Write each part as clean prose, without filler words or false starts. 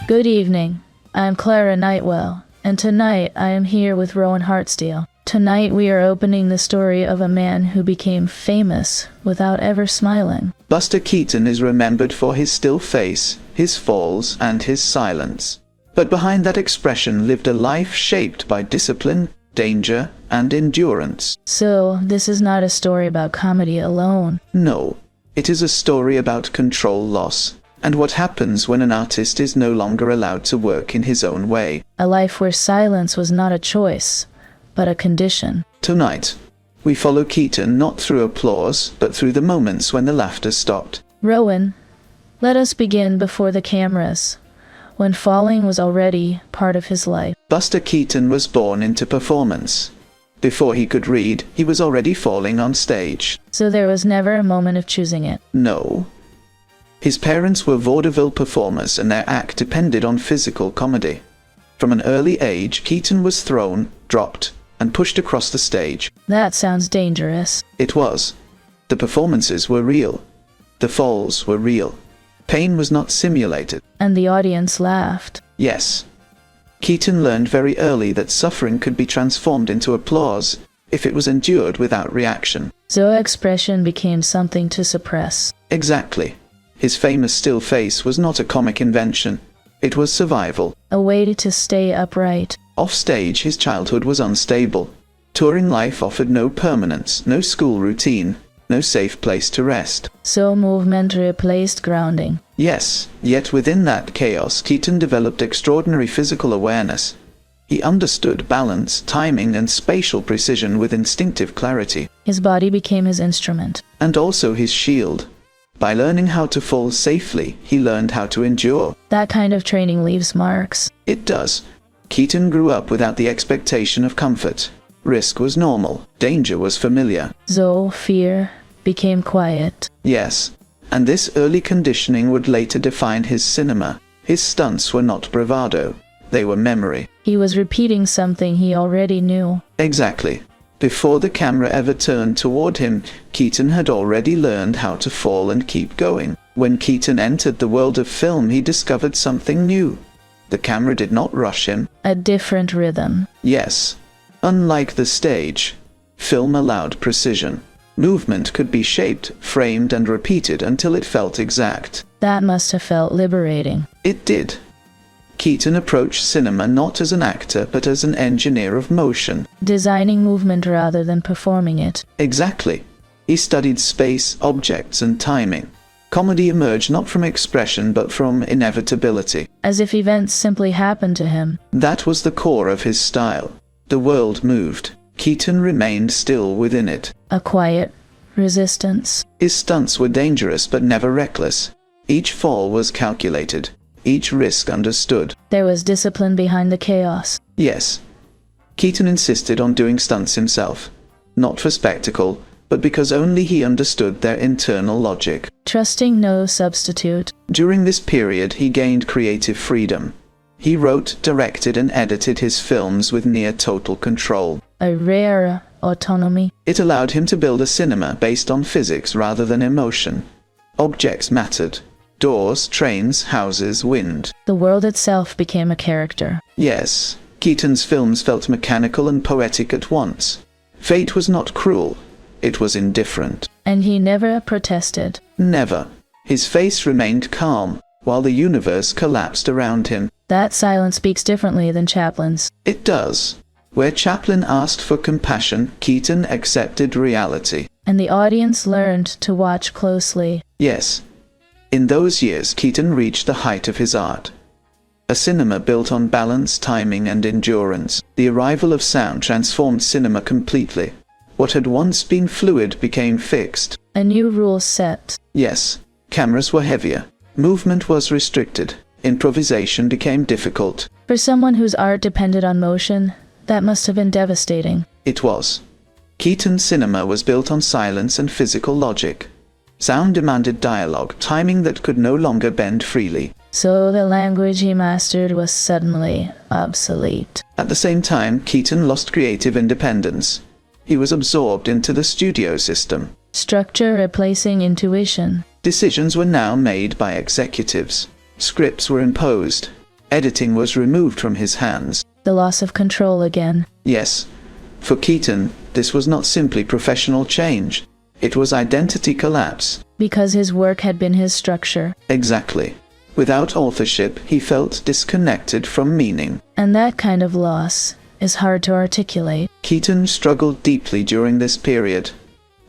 Good evening. I'm Clara Nightwell, and tonight I am here with Rowan Hartsteele. Tonight we are opening the story of a man who became famous without ever smiling. Buster Keaton is remembered for his still face, his falls, and his silence. But behind that expression lived a life shaped by discipline, danger, and endurance. So, this is not a story about comedy alone. No, it is a story about control loss, and what happens when an artist is no longer allowed to work in his own way. A life where silence was not a choice, but a condition. Tonight, we follow Keaton not through applause, but through the moments when the laughter stopped. Rowan, let us begin before the cameras, when falling was already part of his life. Buster Keaton was born into performance. Before he could read, he was already falling on stage. So there was never a moment of choosing it. No. His parents were vaudeville performers and their act depended on physical comedy. From an early age, Keaton was thrown, dropped, and pushed across the stage. That sounds dangerous. It was. The performances were real. The falls were real. Pain was not simulated. And the audience laughed. Yes. Keaton learned very early that suffering could be transformed into applause if it was endured without reaction. So expression became something to suppress. Exactly. His famous still face was not a comic invention. It was survival. A way to stay upright. Off stage, his childhood was unstable. Touring life offered no permanence, no school routine, no safe place to rest. So movement replaced grounding. Yes, yet within that chaos, Keaton developed extraordinary physical awareness. He understood balance, timing, and spatial precision with instinctive clarity. His body became his instrument. And also his shield. By learning how to fall safely, he learned how to endure. That kind of training leaves marks. It does. Keaton grew up without the expectation of comfort. Risk was normal. Danger was familiar. So fear became quiet. Yes. And this early conditioning would later define his cinema. His stunts were not bravado. They were memory. He was repeating something he already knew. Exactly. Before the camera ever turned toward him, Keaton had already learned how to fall and keep going. When Keaton entered the world of film, he discovered something new. The camera did not rush him. A different rhythm. Yes. Unlike the stage, film allowed precision. Movement could be shaped, framed, and repeated until it felt exact. That must have felt liberating. It did. Keaton approached cinema not as an actor, but as an engineer of motion. Designing movement rather than performing it. Exactly. He studied space, objects, and timing. Comedy emerged not from expression, but from inevitability. As if events simply happened to him. That was the core of his style. The world moved. Keaton remained still within it. A quiet resistance. His stunts were dangerous, but never reckless. Each fall was calculated. Each risk understood. There was discipline behind the chaos. Yes. Keaton insisted on doing stunts himself. Not for spectacle, but because only he understood their internal logic. Trusting no substitute. During this period, he gained creative freedom. He wrote, directed, and edited his films with near total control. A rare autonomy. It allowed him to build a cinema based on physics rather than emotion. Objects mattered. Doors, trains, houses, wind. The world itself became a character. Yes, Keaton's films felt mechanical and poetic at once. Fate was not cruel. It was indifferent. And he never protested. Never. His face remained calm, while the universe collapsed around him. That silence speaks differently than Chaplin's. It does. Where Chaplin asked for compassion, Keaton accepted reality. And the audience learned to watch closely. Yes. In those years, Keaton reached the height of his art. A cinema built on balance, timing, and endurance. The arrival of sound transformed cinema completely. What had once been fluid became fixed. A new rule set. Yes. Cameras were heavier. Movement was restricted. Improvisation became difficult. For someone whose art depended on motion, that must have been devastating. It was. Keaton's cinema was built on silence and physical logic. Sound demanded dialogue, timing that could no longer bend freely. So the language he mastered was suddenly obsolete. At the same time, Keaton lost creative independence. He was absorbed into the studio system. Structure replacing intuition. Decisions were now made by executives. Scripts were imposed. Editing was removed from his hands. The loss of control again. Yes. For Keaton, this was not simply professional change. It was identity collapse. Because his work had been his structure. Exactly. Without authorship, he felt disconnected from meaning. And that kind of loss is hard to articulate. Keaton struggled deeply during this period.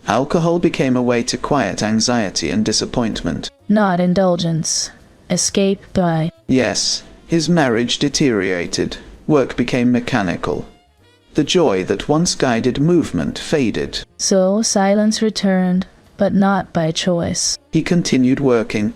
Alcohol became a way to quiet anxiety and disappointment. Not indulgence. Escape by. Yes, his marriage deteriorated. Work became mechanical. The joy that once guided movement faded. So silence returned, but not by choice. He continued working,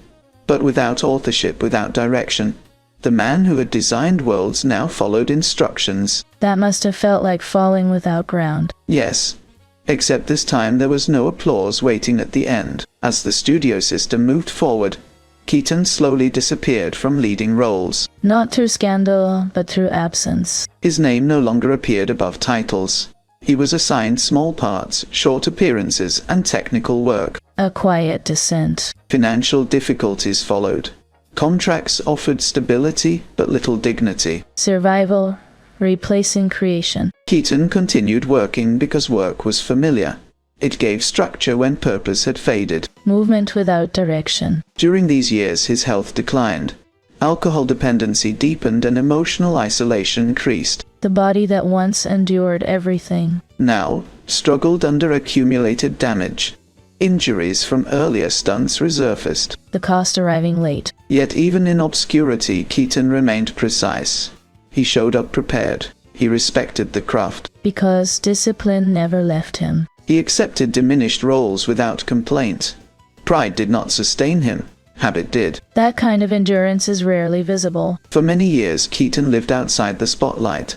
but without authorship, without direction. The man who had designed worlds now followed instructions. That must have felt like falling without ground. Yes, except this time there was no applause waiting at the end. As the studio system moved forward, Keaton slowly disappeared from leading roles. Not through scandal, but through absence. His name no longer appeared above titles. He was assigned small parts, short appearances, and technical work. A quiet descent. Financial difficulties followed. Contracts offered stability, but little dignity. Survival, replacing creation. Keaton continued working because work was familiar. It gave structure when purpose had faded. Movement without direction. During these years his health declined. Alcohol dependency deepened and emotional isolation increased. The body that once endured everything Now struggled under accumulated damage. Injuries from earlier stunts resurfaced. the cost arriving late. Yet even in obscurity, Keaton remained precise. He showed up prepared. He respected the craft. Because discipline never left him. He accepted diminished roles without complaint. Pride did not sustain him. Habit did. That kind of endurance is rarely visible. For many years, Keaton lived outside the spotlight.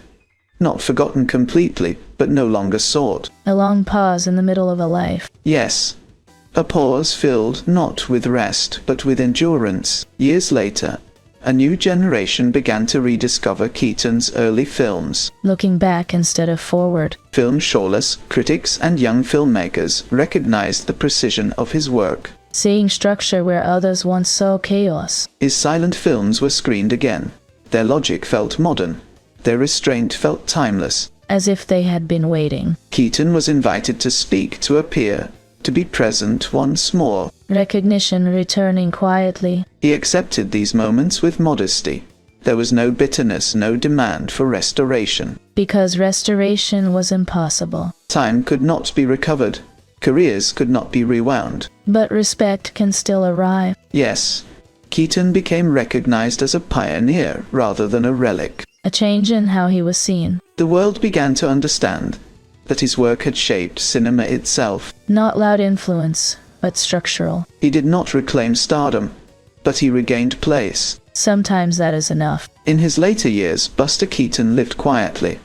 Not forgotten completely, but no longer sought. A long pause in the middle of a life. Yes, a pause filled not with rest, but with endurance. Years later, a new generation began to rediscover Keaton's early films. Looking back instead of forward. Film showless critics and young filmmakers recognized the precision of his work. Seeing structure where others once saw chaos. His silent films were screened again. Their logic felt modern. Their restraint felt timeless. As if they had been waiting. Keaton was invited to speak, to appear, to be present once more. Recognition returning quietly. He accepted these moments with modesty. There was no bitterness, no demand for restoration. Because restoration was impossible. Time could not be recovered. Careers could not be rewound. But respect can still arrive. Yes, Keaton became recognized as a pioneer rather than a relic. A change in how he was seen. The world began to understand that his work had shaped cinema itself. Not loud influence, but structural. He did not reclaim stardom, but he regained place. Sometimes that is enough. In his later years, Buster Keaton lived quietly.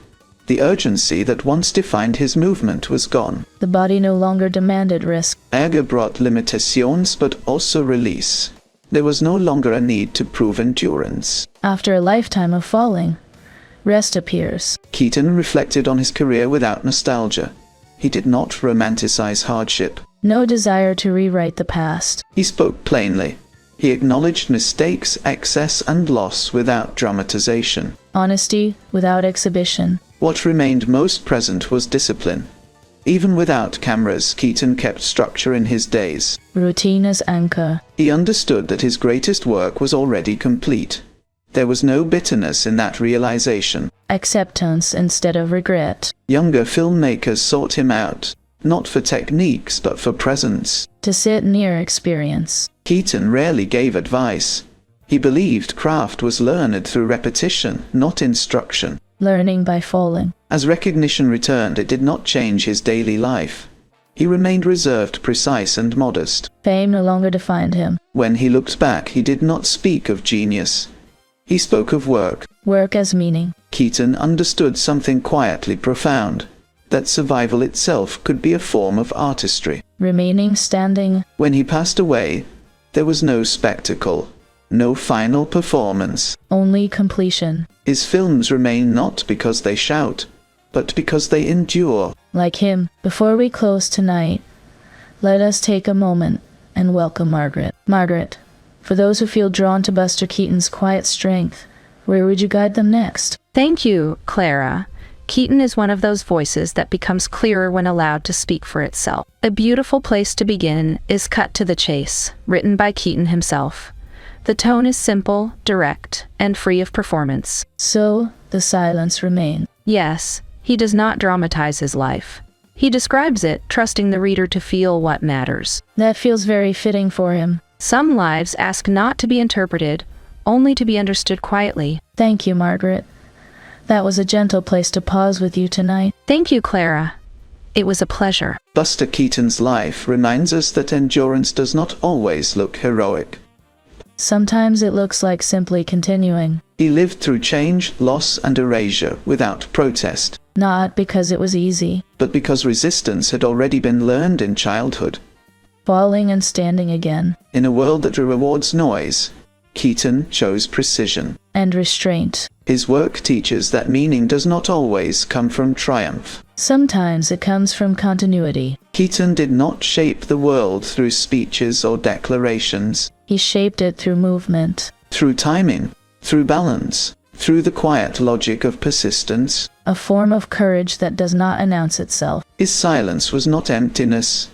The urgency that once defined his movement was gone. The body no longer demanded risk. Age brought limitations but also release. There was no longer a need to prove endurance. After a lifetime of falling, rest appears. Keaton reflected on his career without nostalgia. He did not romanticize hardship. No desire to rewrite the past. He spoke plainly. He acknowledged mistakes, excess, and loss without dramatization. Honesty without exhibition. What remained most present was discipline. Even without cameras, Keaton kept structure in his days. Routine as anchor. He understood that his greatest work was already complete. There was no bitterness in that realization. Acceptance instead of regret. Younger filmmakers sought him out, not for techniques but for presence. To sit near experience. Keaton rarely gave advice. He believed craft was learned through repetition, not instruction. Learning by falling. As recognition returned, it did not change his daily life. He remained reserved, precise, and modest. Fame no longer defined him. When he looked back, he did not speak of genius. He spoke of work. Work as meaning. Keaton understood something quietly profound, that survival itself could be a form of artistry. Remaining standing. When he passed away, there was no spectacle, no final performance. Only completion. His films remain not because they shout, but because they endure. Like him. Before we close tonight, let us take a moment and welcome Margaret. Margaret, for those who feel drawn to Buster Keaton's quiet strength, Where would you guide them next? Thank you, Clara. Keaton is one of those voices that becomes clearer when allowed to speak for itself. A beautiful place to begin is Cut to the Chase, written by Keaton himself. The tone is simple, direct, and free of performance. So, the silence remains. Yes, he does not dramatize his life. He describes it, trusting the reader to feel what matters. That feels very fitting for him. Some lives ask not to be interpreted, only to be understood quietly. Thank you, Margaret. That was a gentle place to pause with you tonight. Thank you, Clara. It was a pleasure. Buster Keaton's life reminds us that endurance does not always look heroic. Sometimes it looks like simply continuing. He lived through change, loss, and erasure without protest, Not because it was easy. but because resistance had already been learned in childhood. Falling and standing again. In a world that rewards noise, Keaton chose precision. And restraint. His work teaches that meaning does not always come from triumph. Sometimes it comes from continuity. Keaton did not shape the world through speeches or declarations, He shaped it through movement. through timing, through balance, through the quiet logic of persistence. A form of courage that does not announce itself. His silence was not emptiness,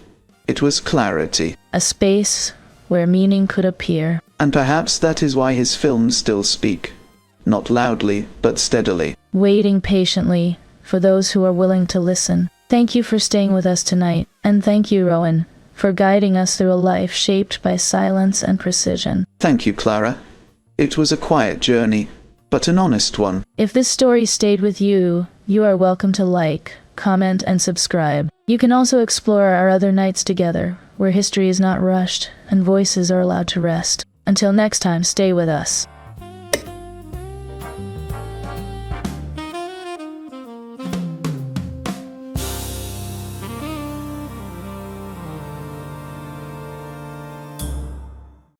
it was clarity. A space where meaning could appear. And perhaps that is why his films still speak. Not loudly, but steadily. Waiting patiently for those who are willing to listen. Thank you for staying with us tonight. And thank you, Rowan, for guiding us through a life shaped by silence and precision. Thank you, Clara. It was a quiet journey, but an honest one. If this story stayed with you, you are welcome to like, comment, and subscribe. You can also explore our other nights together, where history is not rushed and voices are allowed to rest. Until next time, stay with us.